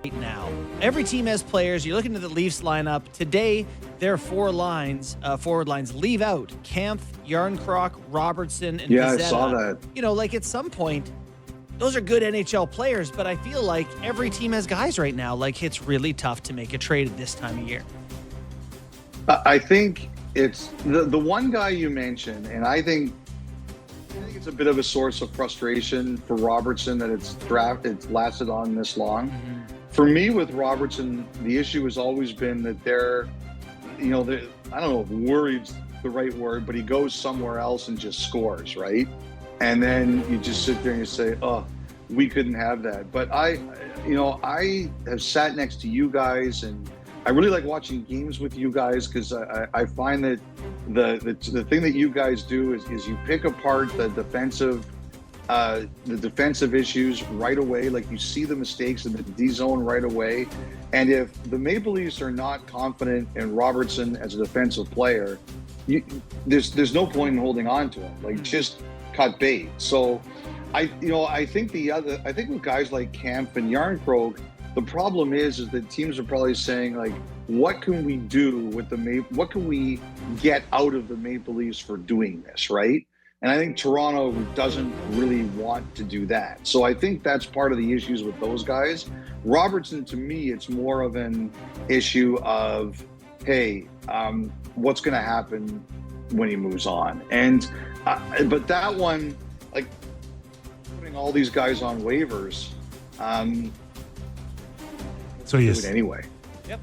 right now. Every team has players. You're looking at the Leafs lineup. Today, their forward lines leave out Kampf, Yarncroc, Robertson, and Yeah, Vizetta. I saw that. Like at some point, those are good NHL players, but I feel like every team has guys right now. Like, it's really tough to make a trade at this time of year. I think it's the one guy you mentioned, and I think it's a bit of a source of frustration for Robertson that it's lasted on this long. Mm-hmm. For me, with Robertson, the issue has always been that I don't know if worried's the right word, but he goes somewhere else and just scores, right? And then you just sit there and you say, oh, we couldn't have that. But I have sat next to you guys, and I really like watching games with you guys because I find that the thing that you guys do is you pick apart the defensive issues right away. Like, you see the mistakes in the D zone right away. And if the Maple Leafs are not confident in Robertson as a defensive player, there's no point in holding on to him. Like, just cut bait. So I think with guys like Kampf and Yarncroc, the problem is that teams are probably saying, like, what can we do with what can we get out of the Maple Leafs for doing this, right? And I think Toronto doesn't really want to do that. So I think that's part of the issues with those guys. Robertson, to me, it's more of an issue of, hey, what's going to happen when he moves on? And but that one, like, putting all these guys on waivers, so you do it anyway. Yep.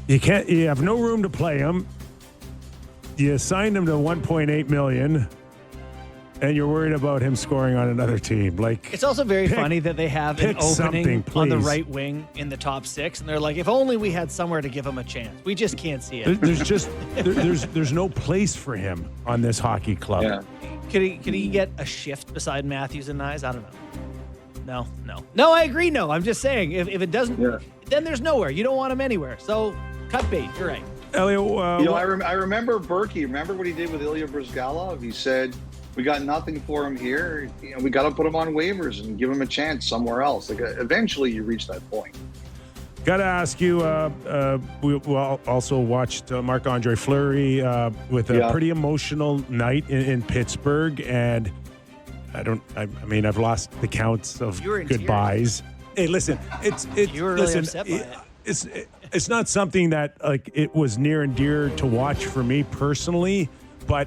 You have no room to play him. You signed him to $1.8 million, and you're worried about him scoring on another team. Like, It's also very funny that they have an opening on the please. right wing in the top six, and they're like, if only we had somewhere to give him a chance. We just can't see it. There's no place for him on this hockey club. Yeah. Could he get a shift beside Matthews and Nyes? I don't know. No, I agree. No, I'm just saying, if it doesn't, then there's nowhere. You don't want him anywhere. So cut bait. You're right. Elliot, I remember Berkey. Remember what he did with Ilya Bryzgalov? He said, we got nothing for him here. We got to put him on waivers and give him a chance somewhere else. Like, eventually you reach that point. got to ask you, we also watched Marc-Andre Fleury with a pretty emotional night in Pittsburgh, and I've lost the counts of goodbyes. Hey, listen, you were really upset by it. It's not something that, like, it was near and dear to watch for me personally, but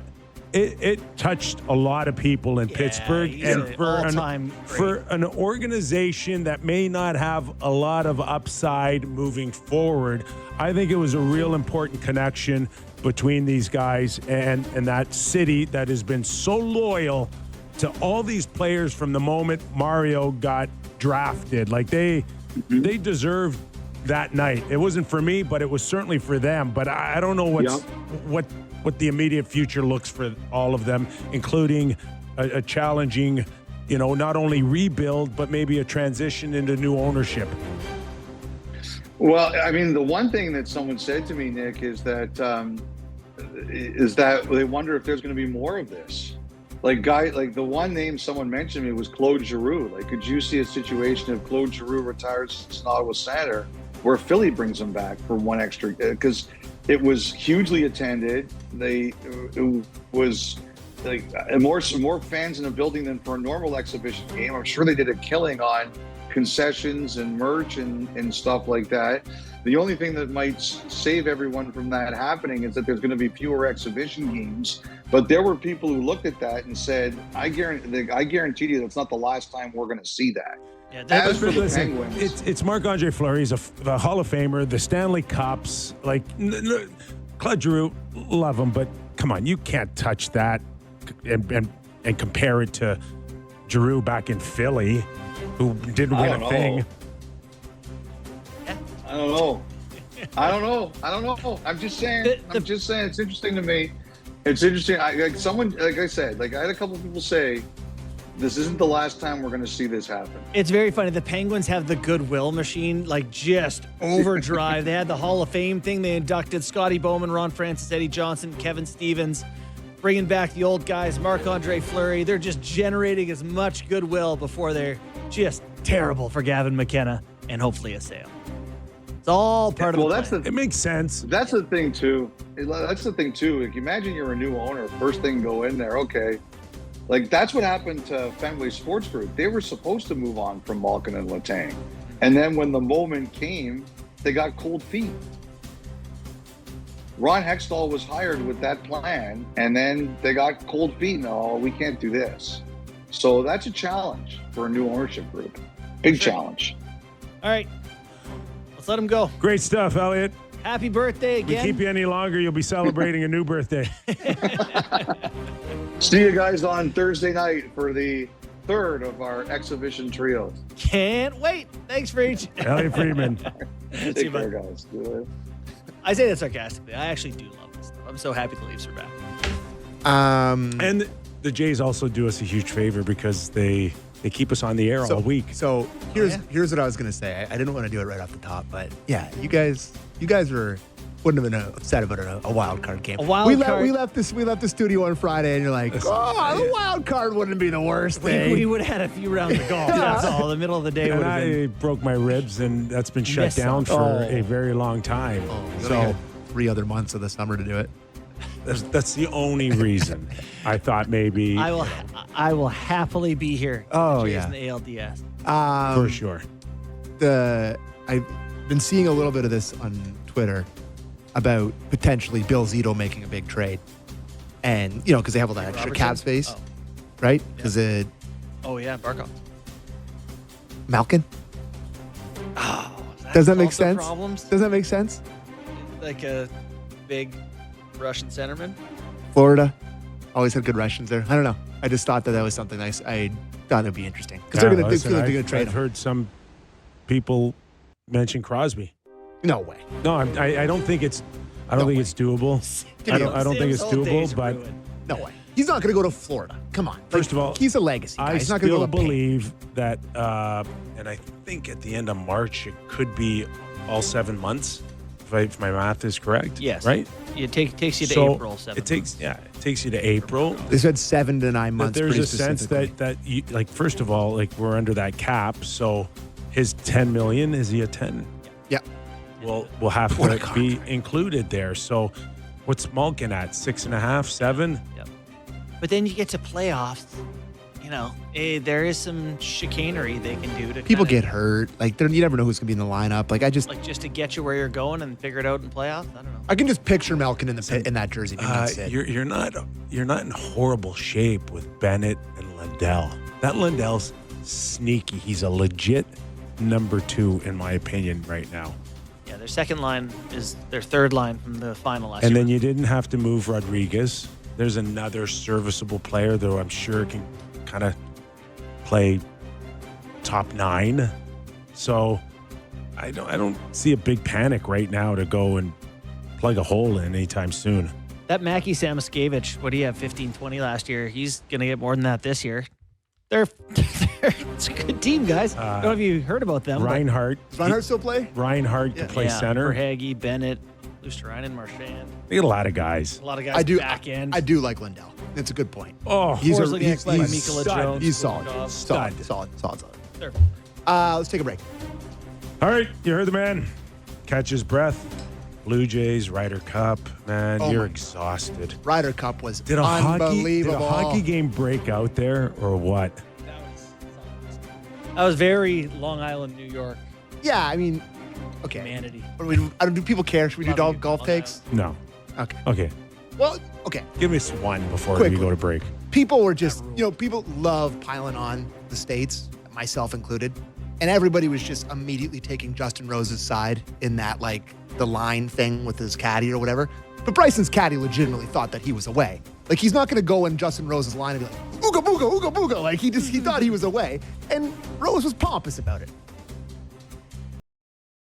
it touched a lot of people in Pittsburgh, and for an organization that may not have a lot of upside moving forward, I think it was a real important connection between these guys and that city that has been so loyal to all these players from the moment Mario got drafted. Like, they deserved that night. It wasn't for me, but it was certainly for them. But I don't know what the immediate future looks for all of them, including a challenging, not only rebuild, but maybe a transition into new ownership. Well, I mean, the one thing that someone said to me, Nick, is that they wonder if there's going to be more of this. Like the one name someone mentioned to me was Claude Giroux. Like, could you see a situation if Claude Giroux retires as an Ottawa Senator, where Philly brings him back for one extra? Because it was hugely attended. It was like more fans in the building than for a normal exhibition game. I'm sure they did a killing on concessions and merch and stuff like that. The only thing that might save everyone from that happening is that there's going to be fewer exhibition games. But there were people who looked at that and said, I guarantee you that's not the last time we're going to see that. Yeah, As for the Penguins, it's Marc-Andre Fleury. He's the Hall of Famer, the Stanley Cups. Like, Claude Giroux, love him, but come on, you can't touch that and compare it to Giroux back in Philly, who didn't win a thing. I don't know. I'm just saying. It's interesting to me. It's interesting. I had a couple of people say, this isn't the last time we're going to see this happen. It's very funny. The Penguins have the goodwill machine, like, just overdrive. They had the Hall of Fame thing. They inducted Scotty Bowman, Ron Francis, Eddie Johnson, Kevin Stevens, bringing back the old guys, Marc-Andre Fleury. They're just generating as much goodwill before they're just terrible for Gavin McKenna and hopefully a sale. It's all part of the plan. It makes sense. That's the thing too. Like, imagine you're a new owner. First thing, go in there. Okay. Like, that's what happened to Fenway Sports Group. They were supposed to move on from Malkin and Letang. And then when the moment came, they got cold feet. Ron Hextall was hired with that plan, and then they got cold feet. No, we can't do this. So that's a challenge for a new ownership group. Big challenge. All right. Let's let him go. Great stuff, Elliot. Happy birthday If we again. keep you any longer, you'll be celebrating a new birthday. See you guys on Thursday night for the third of our exhibition trios. Can't wait. Thanks for each. Elliot Friedman. Take care, guys. Good. I say that sarcastically. I actually do love this stuff. I'm so happy the Leafs are back. And the Jays also do us a huge favor because they keep us on the air all week. So here's what I was gonna say. I didn't want to do it right off the top, but yeah, you guys wouldn't have been upset about a wild card game. A wild card. We left the studio on Friday, and you're like, the wild card wouldn't be the worst thing. We would have had a few rounds of golf. That's all. The middle of the day And would have been. I broke my ribs, and that's been shut down for a very long time. So 3 other months of the summer to do it. That's the only reason. I thought maybe I will happily be here. Oh, Jays yeah. and the ALDS. for sure. I've been seeing a little bit of this on Twitter about potentially Bill Zito making a big trade, and because they have all that extra cap space, right? Because Oh yeah, Barkov. Malkin. Oh, Does that make also sense? Problems Does that make sense? like a big Russian centerman. Florida always had good Russians there. I don't know. I just thought that was something nice. I thought it'd be interesting because they're going to trade I've him. heard some people mention Crosby. No way. No, I don't think it's. I don't think it's doable. I don't think it's doable. But No way. He's not going to go to Florida. Come on. First of all, he's a legacy guy. I He's not going to still go to Payne. believe that, and I think at the end of March it could be all 7 months, if my math is correct. Yes. Right. It takes you to So April. 7 it takes you to April. They said 7 to 9 months. But there's pretty a sense specifically. that you, like, first of all, like, we're under that cap. So his 10 million, is he a 10? Yeah. Well, we'll have to be included there. So what's Malkin at? 6.5, 7? Yep. But then you get to playoffs. There is some chicanery they can do to People kinda, get hurt. Like, you never know who's going to be in the lineup. Like, just to get you where you're going and figure it out in playoffs. I don't know. I can just picture Malkin in the pit in that jersey. You're not in horrible shape with Bennett and Lundell. That Lundell's sneaky. He's a legit number 2 in my opinion right now. Yeah, their second line is their third line from the final last And year. then you didn't have to move Rodriguez. There's another serviceable player, though I'm sure can kind of play top 9. So I don't see a big panic right now to go and plug a hole in anytime soon. That Mackie Samoskevich, what do you have, 15-20 last year? He's going to get more than that this year. It's a good team, guys. I don't know if you heard about them. Reinhardt. Does Reinhardt still play? Reinhardt can play center. Verhaeghe, Bennett, Luosterainen, Marchand. They got a lot of guys. A lot of guys back end. I do like Lundell. That's a good point. Oh, He's Jones. He's solid. Stud. Solid. Sure. Let's take a break. All right, you heard the man. Catch his breath. Blue Jays, Ryder Cup. Man, you're exhausted. Ryder Cup was Did a unbelievable. hockey game break out there or what? That was very Long Island, New York. Yeah, I mean, okay. Humanity. Do people care? Should we do golf takes? No. Okay. Well, okay. Give us one before we Quickly. go to break. People were just, people love piling on the States, myself included. And everybody was just immediately taking Justin Rose's side in that, like, the line thing with his caddy or whatever. But Bryson's caddy legitimately thought that he was away. Like, he's not going to go in Justin Rose's line and be like, ooga booga, ooga booga. Like, he thought he was away. And Rose was pompous about it.